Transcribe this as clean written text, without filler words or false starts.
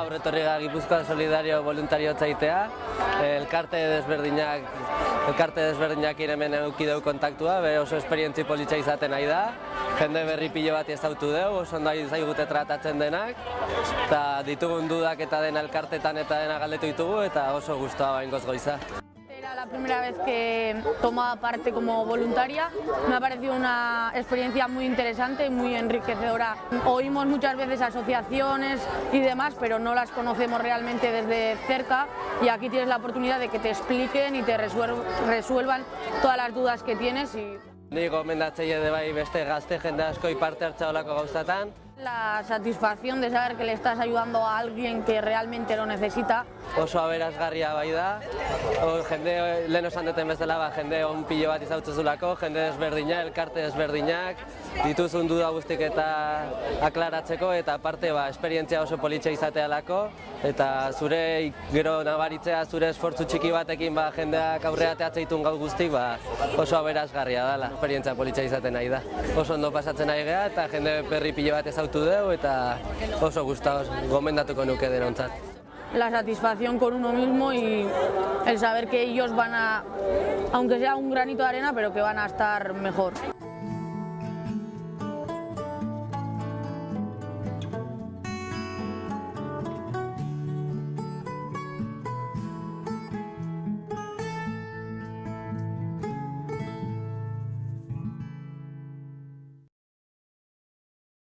gaur etorri gara Gipuzkoa Solidario voluntariotza egitea. Elkarte desberdinak hemen eduki dugu kontaktua, oso esperientzi politxa izaten nahi da. Jende berri pilo bat ezautu dugu, oso ondo zaigute tratatzen denak. Eta ditugun dudak eta dena elkartetan eta dena galdetu ditugu eta oso guztua baingoz goiza. Era la primera vez que tomaba parte como voluntaria. Me ha parecido una experiencia muy interesante, muy enriquecedora. Oímos muchas veces asociaciones y demás, pero no las conocemos realmente desde cerca y aquí tienes la oportunidad de que te expliquen y te resuelvan todas las dudas que tienes. Ni gomendatzaile de bai beste gazte jende askoi parte hartza olako gauzatan. La satisfacción de saber que le estás ayudando a alguien que realmente lo necesita. Oso aberasgarria bai da, jende lehen esan duten bezala, jende on pilo bat izautzuzulako, jende desberdina, elkarte desberdinak, dituzun duda guztik eta aklaratzeko eta aparte esperientzia oso politxa izatealako eta zure gero nabaritzea zure esfortzu txiki batekin jendeak aurreatea ditun gau guztik oso aberasgarria dela, esperientzia politxa izaten nahi da. Oso ondo pasatzen nahi geha eta jende berri pilo bat ezautu dugu eta oso gustaos gomendatuko nuke denontzat. La satisfacción con uno mismo y el saber que ellos van a, aunque sea un granito de arena, pero que van a estar mejor.